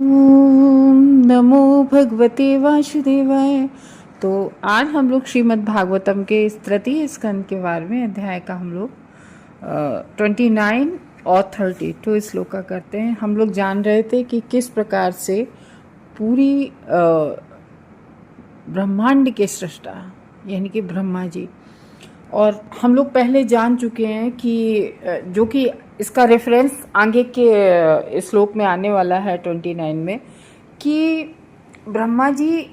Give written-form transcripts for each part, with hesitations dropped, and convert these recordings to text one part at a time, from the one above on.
ओम नमो भगवते वासुदेवाय। तो आज हम लोग श्रीमद् भागवतम के इस तृतीय स्कंद के 12वें अध्याय का हम लोग 29 और 32 श्लोका करते हैं। हम लोग जान रहे थे कि किस प्रकार से पूरी ब्रह्मांड के सृष्टा यानी कि ब्रह्मा जी, और हम लोग पहले जान चुके हैं कि जो कि इसका रेफरेंस आगे के श्लोक में आने वाला है 29 में, कि ब्रह्मा जी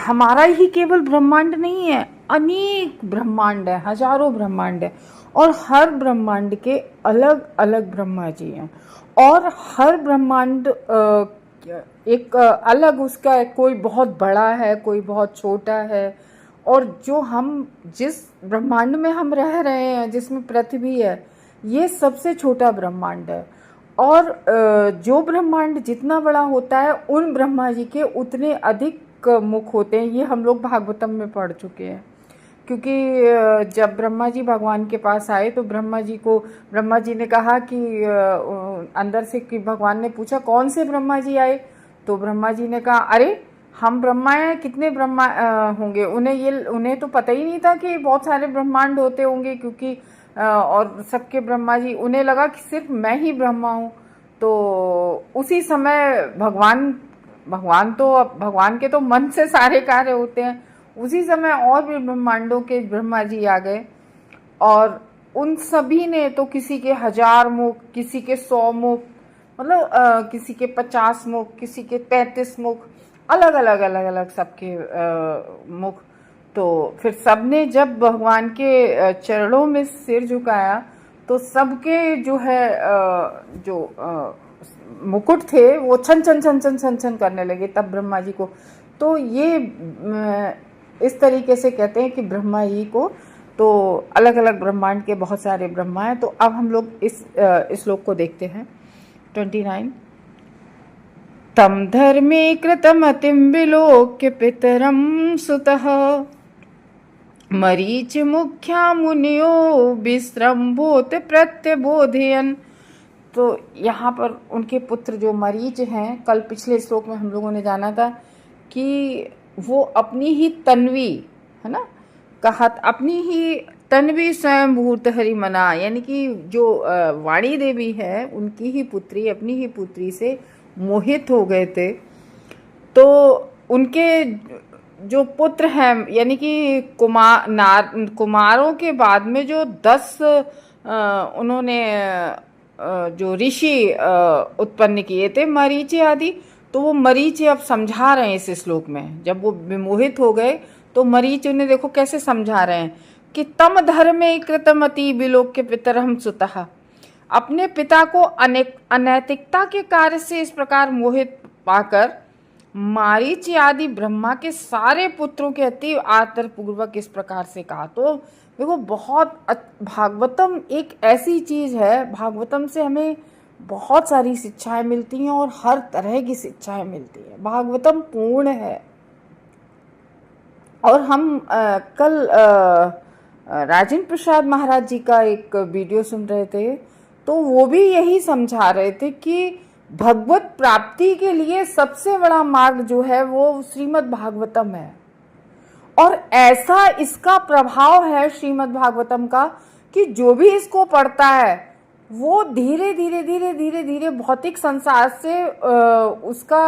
हमारा ही केवल ब्रह्मांड नहीं है, अनेक ब्रह्मांड है, हजारों ब्रह्मांड है, और हर ब्रह्मांड के अलग अलग ब्रह्मा जी हैं। और हर ब्रह्मांड एक अलग उसका, कोई बहुत बड़ा है, कोई बहुत छोटा है। और जो हम जिस ब्रह्मांड में हम रह रहे हैं, जिसमें पृथ्वी है, ये सबसे छोटा ब्रह्मांड है। और जो ब्रह्मांड जितना बड़ा होता है, उन ब्रह्मा जी के उतने अधिक मुख होते हैं। ये हम लोग भागवतम में पढ़ चुके हैं। क्योंकि जब ब्रह्मा जी भगवान के पास आए तो ब्रह्मा जी ने कहा कि अंदर से, कि भगवान ने पूछा कौन से ब्रह्मा जी आए, तो ब्रह्मा जी ने कहा अरे हम ब्रह्मा हैं, कितने ब्रह्मा होंगे। उन्हें तो पता ही नहीं था कि बहुत सारे ब्रह्मांड होते होंगे, क्योंकि और सबके ब्रह्मा जी, उन्हें लगा कि सिर्फ मैं ही ब्रह्मा हूँ। तो उसी समय भगवान के तो मन से सारे कार्य होते हैं। उसी समय और भी ब्रह्मांडों के ब्रह्मा जी आ गए, और उन सभी ने तो किसी के 1000 मुख, किसी के 100 मुख, मतलब किसी के 50 मुख, किसी के 35 मुख, अलग अलग सबके मुख। तो फिर सबने जब भगवान के चरणों में सिर झुकाया तो सबके जो है मुकुट थे वो छन छन छन छन छन छन करने लगे तब ब्रह्मा जी को। तो ये इस तरीके से कहते हैं कि ब्रह्मा जी को तो अलग अलग ब्रह्मांड के बहुत सारे ब्रह्मा हैं। तो अब हम लोग इस श्लोक को देखते हैं 29। तम धर्मे कृतमतिम विलोक्य पितरम सुतः मरीच मुख्या मुनियो विश्रम्भोत प्रत्यबोधयन। तो यहाँ पर उनके पुत्र जो मरीच हैं, कल पिछले श्लोक में हम लोगों ने जाना था कि वो अपनी ही तन्वी, है ना, कहत अपनी ही तन्वी स्वयं भूत हरि मना, यानी कि जो वाणी देवी है उनकी ही पुत्री, अपनी ही पुत्री से मोहित हो गए थे। तो उनके जो पुत्र हैं, यानी कि कुमारों के बाद में जो 10 उन्होंने जो ऋषि उत्पन्न किए थे, मरीचि आदि, तो वो मरीचि अब समझा रहे हैं इस श्लोक में। जब वो विमोहित हो गए तो मरीचि उन्हें देखो कैसे समझा रहे हैं कि तम धर्मे कृतमति विलोक्य पितरहम सुतः। अपने पिता को अनैतिकता के कार्य से इस प्रकार मोहित पाकर मारीच आदि ब्रह्मा के सारे पुत्रों के अति आदर पूर्वक इस प्रकार से कहा। तो देखो भागवतम एक ऐसी चीज है, भागवतम से हमें बहुत सारी शिक्षाएं मिलती हैं और हर तरह की शिक्षाएं मिलती हैं। भागवतम पूर्ण है। और हम कल राजेंद्र प्रसाद महाराज जी का एक वीडियो सुन रहे थे, तो वो भी यही समझा रहे थे कि भगवत प्राप्ति के लिए सबसे बड़ा मार्ग जो है वो श्रीमद् भागवतम है। और ऐसा इसका प्रभाव है श्रीमद् भागवतम का कि जो भी इसको पढ़ता है वो धीरे धीरे धीरे धीरे धीरे भौतिक संसार से उसका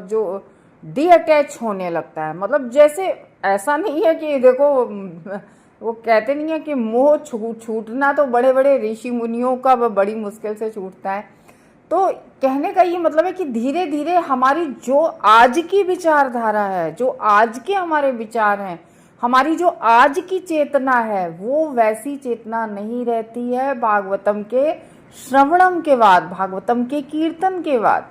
जो डीअटैच होने लगता है। मतलब जैसे ऐसा नहीं है कि देखो, वो कहते नहीं है कि मोह छूटना तो बड़े बड़े ऋषि मुनियों का बड़ी मुश्किल से छूटता है। तो कहने का ये मतलब है कि धीरे धीरे हमारी जो आज की विचारधारा है, जो आज के हमारे विचार हैं, हमारी जो आज की चेतना है, वो वैसी चेतना नहीं रहती है भागवतम के श्रवणम के बाद, भागवतम के कीर्तन के बाद।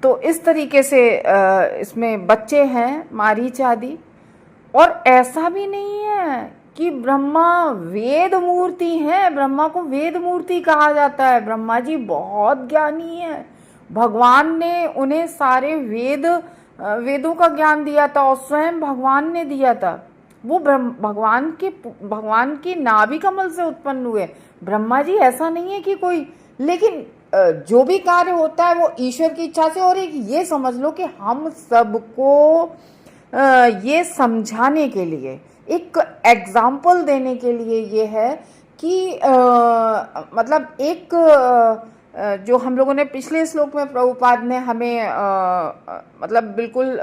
तो इस तरीके से इसमें बच्चे हैं मारीच आदि। और ऐसा भी नहीं है कि ब्रह्मा वेद मूर्ति है, ब्रह्मा को वेद मूर्ति कहा जाता है। ब्रह्मा जी बहुत ज्ञानी है। भगवान ने उन्हें सारे वेदों का ज्ञान दिया था और स्वयं भगवान ने दिया था। वो भगवान की नाभि कमल से उत्पन्न हुए ब्रह्मा जी। ऐसा नहीं है कि कोई, लेकिन जो भी कार्य होता है वो ईश्वर की इच्छा से। और एक ये समझ लो कि हम सबको ये समझाने के लिए, एक एग्जाम्पल देने के लिए ये है कि मतलब एक जो हम लोगों ने पिछले श्लोक में प्रभुपाद ने हमें मतलब बिल्कुल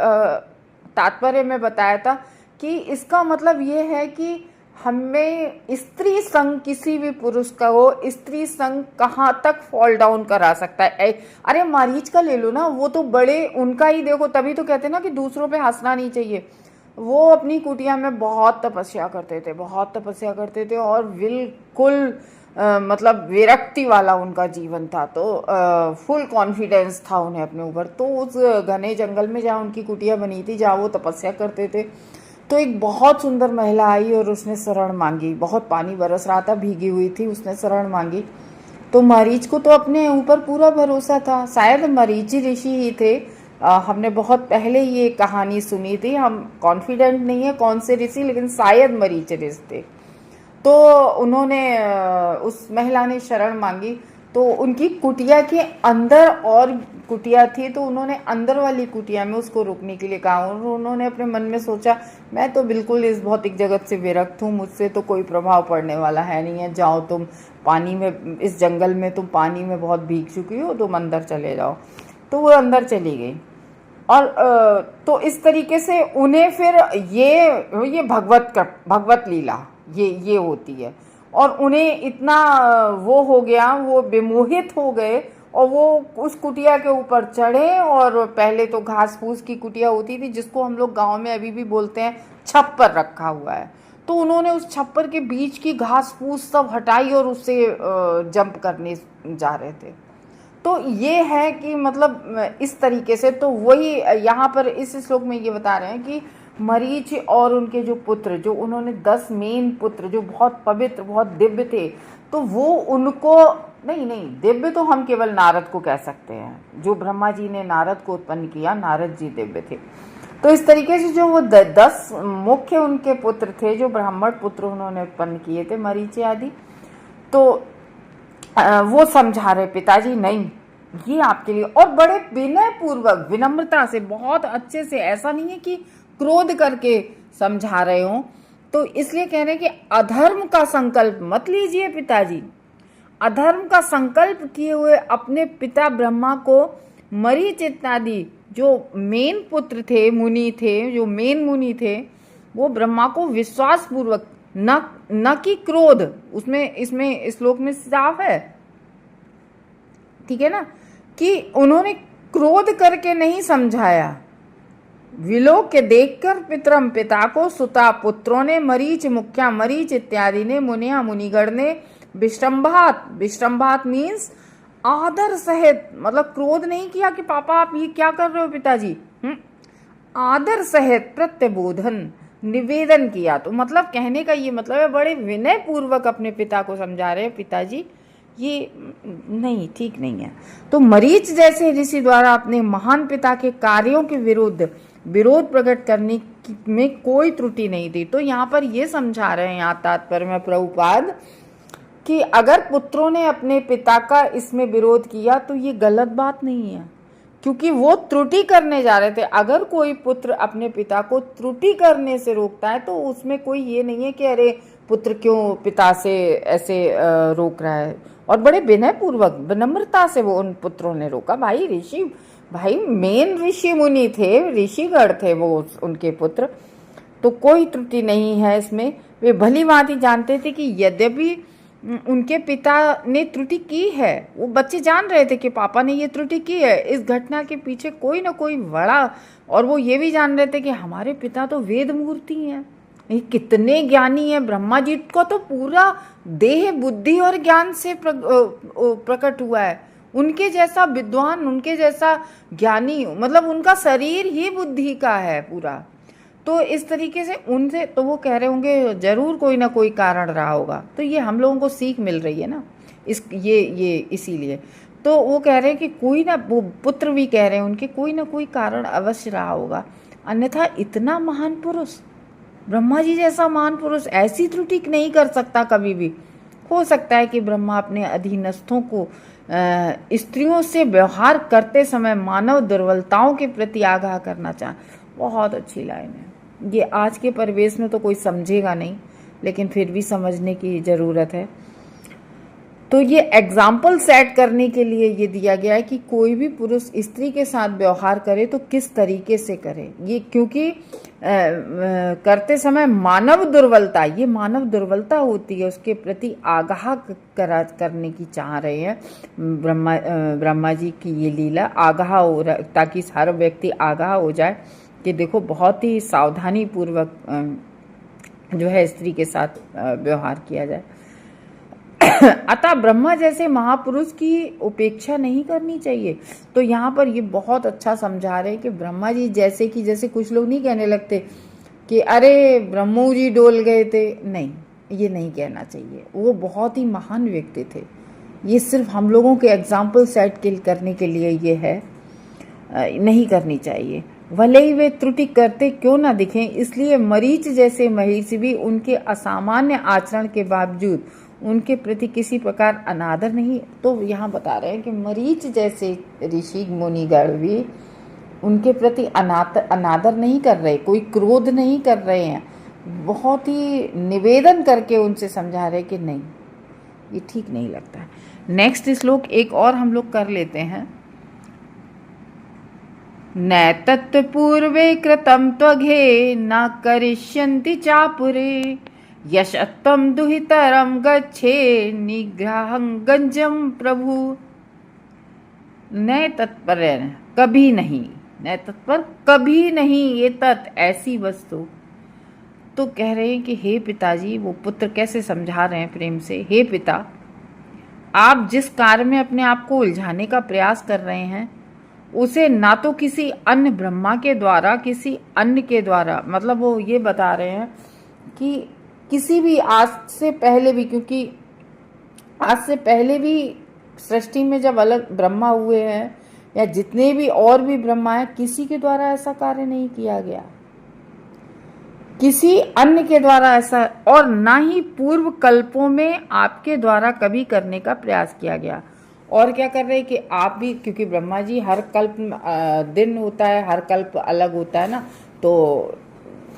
तात्पर्य में बताया था कि इसका मतलब ये है कि हमें स्त्री संग, किसी भी पुरुष का हो, स्त्री संग कहाँ तक फॉल डाउन करा सकता है। अरे मरीच का ले लो ना, वो तो बड़े, उनका ही देखो, तभी तो कहते हैं ना कि दूसरों पे हंसना नहीं चाहिए। वो अपनी कुटिया में बहुत तपस्या करते थे, बहुत तपस्या करते थे, और बिल्कुल मतलब विरक्ति वाला उनका जीवन था। तो फुल कॉन्फिडेंस था उन्हें अपने ऊपर। तो उस घने जंगल में जहाँ उनकी कुटिया बनी थी, जहाँ वो तपस्या करते थे, तो एक बहुत सुंदर महिला आई और उसने शरण मांगी। बहुत पानी बरस रहा था, भीगी हुई थी, उसने शरण मांगी। तो मरीच को तो अपने ऊपर पूरा भरोसा था, शायद मरीची ऋषि ही थे। हमने बहुत पहले ये कहानी सुनी थी, हम कॉन्फिडेंट नहीं है कौन से ऋषि, लेकिन शायद मरीच ऋषि थे। तो उन्होंने उस महिला ने शरण मांगी, तो उनकी कुटिया के अंदर और कुटिया थी, तो उन्होंने अंदर वाली कुटिया में उसको रुकने के लिए कहा। और उन्होंने अपने मन में सोचा, मैं तो बिल्कुल इस भौतिक जगत से विरक्त हूँ, मुझसे तो कोई प्रभाव पड़ने वाला है नहीं है, जाओ तुम पानी में, इस जंगल में तुम पानी में बहुत भीग चुकी हो, तुम अंदर चले जाओ। तो वो अंदर चली गई। और तो इस तरीके से उन्हें फिर ये भगवत लीला ये होती है। और उन्हें इतना वो हो गया, वो विमोहित हो गए, और वो उस कुटिया के ऊपर चढ़े। और पहले तो घास फूस की कुटिया होती थी, जिसको हम लोग गांव में अभी भी बोलते हैं छप्पर रखा हुआ है। तो उन्होंने उस छप्पर के बीच की घास फूस सब हटाई और उससे जंप करने जा रहे थे। तो ये है कि मतलब इस तरीके से, तो वही यहाँ पर इस श्लोक में ये बता रहे हैं कि मरीच और उनके जो पुत्र, जो उन्होंने 10 मेन पुत्र जो बहुत पवित्र, बहुत दिव्य थे, तो वो उनको नहीं दिव्य तो हम केवल नारद को कह सकते हैं। जो ब्रह्मा जी ने नारद को उत्पन्न किया, नारद जी दिव्य थे। तो इस तरीके से जो वो 10 मुख्य उनके पुत्र थे, जो ब्राह्मण पुत्र उन्होंने उत्पन्न किए थे, मरीचि आदि, तो वो समझा रहे पिताजी नहीं, ये आपके लिए, और बड़े विनय पूर्वक, विनम्रता से, बहुत अच्छे से, ऐसा नहीं है कि क्रोध करके समझा रहे हो। तो इसलिए कह रहे हैं कि अधर्म का संकल्प मत लीजिए पिताजी। अधर्म का संकल्प किए हुए अपने पिता ब्रह्मा को मरीच इत्यादि जो मेन पुत्र थे, मुनि थे, जो मेन मुनि थे, वो ब्रह्मा को विश्वास पूर्वक, न कि क्रोध, उसमें इसमें श्लोक में साफ है, ठीक है ना, कि उन्होंने क्रोध करके नहीं समझाया। विलोक के देखकर पितरम, पिता को सुता पुत्रों ने, मरीच मुख्या, मरीच इत्यादि ने, मुनिया मुनिगण ने, विश्रम्भात मीन्स आदर सहित, मतलब क्रोध नहीं किया कि पापा आप ये क्या कर रहे हो पिताजी, आदर सहित प्रत्यबोधन, निवेदन किया। तो मतलब कहने का ये मतलब है, बड़े विनय पूर्वक अपने पिता को समझा रहे हैं, पिताजी ये नहीं, ठीक नहीं है। तो मरीच जैसे ऋषि द्वारा अपने महान पिता के कार्यों के विरोध प्रकट करने में कोई त्रुटि नहीं थी। तो यहाँ पर ये समझा रहे हैं, यहाँ तात्पर्य में प्रभुपाद, कि अगर पुत्रों ने अपने पिता का इसमें विरोध किया तो ये गलत बात नहीं है, क्योंकि वो त्रुटि करने जा रहे थे। अगर कोई पुत्र अपने पिता को त्रुटि करने से रोकता है तो उसमें कोई ये नहीं है कि अरे पुत्र क्यों पिता से ऐसे रोक रहा है। और बड़े विनय पूर्वक, विनम्रता से वो उन पुत्रों ने रोका। भाई ऋषि, भाई मेन ऋषि मुनि थे, ऋषिगण थे वो उनके पुत्र, तो कोई त्रुटि नहीं है इसमें। वे भली भांति जानते थे कि यद्यपि उनके पिता ने त्रुटि की है, वो बच्चे जान रहे थे कि पापा ने ये त्रुटि की है, इस घटना के पीछे कोई ना कोई बड़ा, और वो ये भी जान रहे थे कि हमारे पिता तो वेद मूर्ति हैं, ये कितने ज्ञानी हैं। ब्रह्मा जी को तो पूरा देह, बुद्धि और ज्ञान से प्रकट हुआ है। उनके जैसा विद्वान, उनके जैसा ज्ञानी, मतलब उनका शरीर ही बुद्धि का है पूरा। तो इस तरीके से उनसे, तो वो कह रहे होंगे जरूर कोई ना कोई कारण रहा होगा। तो ये हम लोगों को सीख मिल रही है ना, ये इसीलिए तो वो कह रहे हैं कि कोई ना, वो पुत्र भी कह रहे हैं उनके, कोई ना कोई कारण अवश्य रहा होगा, अन्यथा इतना महान पुरुष, ब्रह्मा जी जैसा महान पुरुष ऐसी त्रुटि नहीं कर सकता कभी भी। हो सकता है कि ब्रह्मा अपने अधीनस्थों को स्त्रियों से व्यवहार करते समय मानव दुर्बलताओं के प्रति आगाह करना चाहें। बहुत अच्छी लाइन है ये। आज के परिवेश में तो कोई समझेगा नहीं, लेकिन फिर भी समझने की ज़रूरत है। तो ये एग्जाम्पल सेट करने के लिए ये दिया गया है कि कोई भी पुरुष स्त्री के साथ व्यवहार करे तो किस तरीके से करे। ये क्योंकि करते समय मानव दुर्बलता, ये मानव दुर्बलता होती है, उसके प्रति आगाह करने की चाह रहे हैं ब्रह्मा जी की ये लीला। आगाह हो, ताकि हर व्यक्ति आगाह हो जाए कि देखो बहुत ही सावधानी पूर्वक जो है स्त्री के साथ व्यवहार किया जाए। अतः ब्रह्मा जैसे महापुरुष की उपेक्षा नहीं करनी चाहिए। तो यहाँ पर ये बहुत अच्छा समझा रहे हैं कि ब्रह्मा जी जैसे कि, जैसे कुछ लोग नहीं कहने लगते कि अरे ब्रह्मो जी डोल गए थे, नहीं, ये नहीं कहना चाहिए। वो बहुत ही महान व्यक्ति थे। ये सिर्फ हम लोगों के एग्जाम्पल सेट करने के लिए ये है, नहीं करनी चाहिए। भले ही वे त्रुटि करते क्यों ना दिखें, इसलिए मरीच जैसे महर्षि भी उनके असामान्य आचरण के बावजूद उनके प्रति किसी प्रकार अनादर नहीं। तो यहाँ बता रहे हैं कि मरीच जैसे ऋषि मुनिगण भी उनके प्रति अनादर नहीं कर रहे, कोई क्रोध नहीं कर रहे हैं, बहुत ही निवेदन करके उनसे समझा रहे कि नहीं, ये ठीक नहीं लगता है। नेक्स्ट श्लोक एक और हम लोग कर लेते हैं। नैतत् पूर्वे कृतं त्वघे न करिष्यन्ति चापुरे यशत्वं दुहितरं गच्छे निग्रहं गंजम प्रभु। नए तत्पर कभी नहीं, नए तत्पर कभी नहीं, ये तत् ऐसी वस्तु। तो कह रहे हैं कि हे पिताजी, वो पुत्र कैसे समझा रहे हैं प्रेम से, हे पिता, आप जिस कार्य में अपने आप को उलझाने का प्रयास कर रहे हैं उसे ना तो किसी अन्य ब्रह्मा के द्वारा, किसी अन्य के द्वारा, मतलब वो ये बता रहे हैं कि किसी भी आज से पहले भी, क्योंकि आज से पहले भी सृष्टि में जब अलग ब्रह्मा हुए हैं या जितने भी और भी ब्रह्मा हैं, किसी के द्वारा ऐसा कार्य नहीं किया गया, किसी अन्य के द्वारा ऐसा, और ना ही पूर्व कल्पों में आपके द्वारा कभी करने का प्रयास किया गया। और क्या कर रहे हैं कि आप भी, क्योंकि ब्रह्मा जी हर कल्प दिन होता है, हर कल्प अलग होता है ना, तो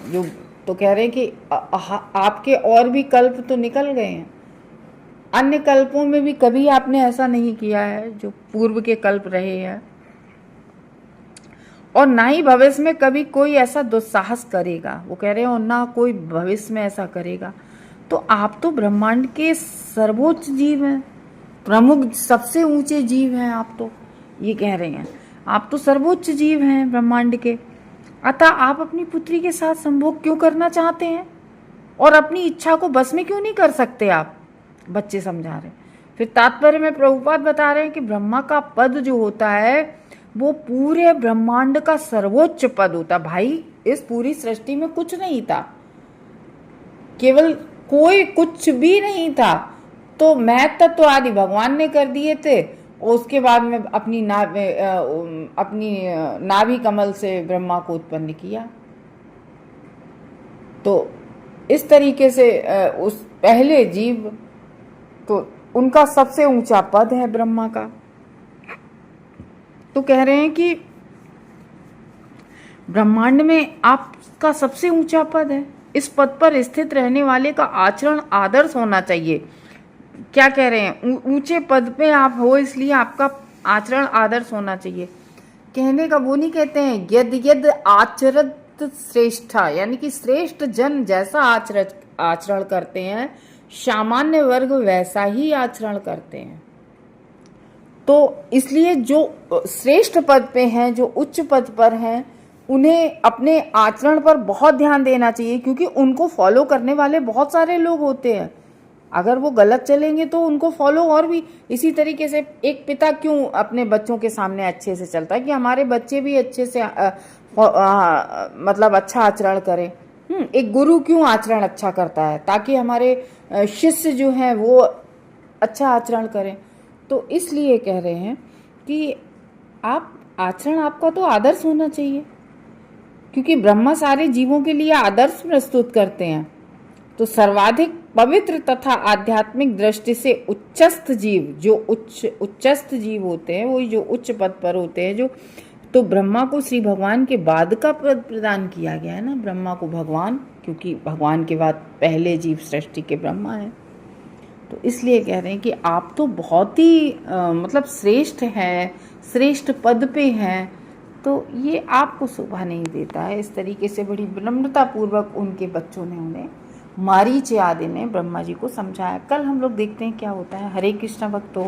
जो तो कह रहे हैं कि आपके और भी कल्प तो निकल गए हैं, अन्य कल्पों में भी कभी आपने ऐसा नहीं किया है जो पूर्व के कल्प रहे हैं, और ना ही भविष्य में कभी कोई ऐसा दुस्साहस करेगा। वो कह रहे हैं और ना कोई भविष्य में ऐसा करेगा। तो आप तो ब्रह्मांड के सर्वोच्च जीव हैं, प्रमुख सबसे ऊंचे जीव हैं आप, तो ये कह रहे हैं आप तो सर्वोच्च जीव हैं ब्रह्मांड के। अतः आप अपनी पुत्री के साथ संभोग क्यों करना चाहते हैं और अपनी इच्छा को बस में क्यों नहीं कर सकते आप, बच्चे समझा रहे। फिर तात्पर्य में प्रभुपाद बता रहे हैं कि ब्रह्मा का पद जो होता है वो पूरे ब्रह्मांड का सर्वोच्च पद होता। भाई इस पूरी सृष्टि में कुछ नहीं था, केवल कोई कुछ भी नहीं था, तो मैं तत्व आदि भगवान ने कर दिए थे, और उसके बाद में अपनी नाभि कमल से ब्रह्मा को उत्पन्न किया। तो इस तरीके से उस पहले जीव, तो उनका सबसे ऊंचा पद है ब्रह्मा का। तो कह रहे हैं कि ब्रह्मांड में आपका सबसे ऊंचा पद है, इस पद पर स्थित रहने वाले का आचरण आदर्श होना चाहिए। क्या कह रहे हैं, ऊंचे पद पे आप हो इसलिए आपका आचरण आदर्श होना चाहिए। कहने का वो नहीं कहते हैं यद यद आचरत श्रेष्ठा, यानी कि श्रेष्ठ जन जैसा आचरण करते हैं, सामान्य वर्ग वैसा ही आचरण करते हैं। तो इसलिए जो श्रेष्ठ पद पे हैं, जो उच्च पद पर हैं, उन्हें अपने आचरण पर बहुत ध्यान देना चाहिए, क्योंकि उनको फॉलो करने वाले बहुत सारे लोग होते हैं। अगर वो गलत चलेंगे तो उनको फॉलो और भी इसी तरीके से। एक पिता क्यों अपने बच्चों के सामने अच्छे से चलता है कि हमारे बच्चे भी अच्छे से मतलब अच्छा आचरण करें। एक गुरु क्यों आचरण अच्छा करता है, ताकि हमारे शिष्य जो हैं वो अच्छा आचरण करें। तो इसलिए कह रहे हैं कि आप आचरण आपका तो आदर्श होना चाहिए, क्योंकि ब्रह्मा सारे जीवों के लिए आदर्श प्रस्तुत करते हैं। तो सर्वाधिक पवित्र तथा आध्यात्मिक दृष्टि से उच्चस्थ जीव, जो उच्चस्थ जीव होते हैं, वही जो उच्च पद पर होते हैं, जो तो ब्रह्मा को श्री भगवान के बाद का पद प्रदान किया गया है ना, ब्रह्मा को भगवान, क्योंकि भगवान के बाद पहले जीव सृष्टि के ब्रह्मा है। तो इसलिए कह रहे हैं कि आप तो बहुत ही मतलब श्रेष्ठ हैं, श्रेष्ठ पद पे हैं, तो ये आपको शोभा नहीं देता है। इस तरीके से बड़ी विनम्रता पूर्वक उनके बच्चों ने उन्हें, मारीच आदि ने ब्रह्मा जी को समझाया। कल हम लोग देखते हैं क्या होता है। हरे कृष्ण भक्तों।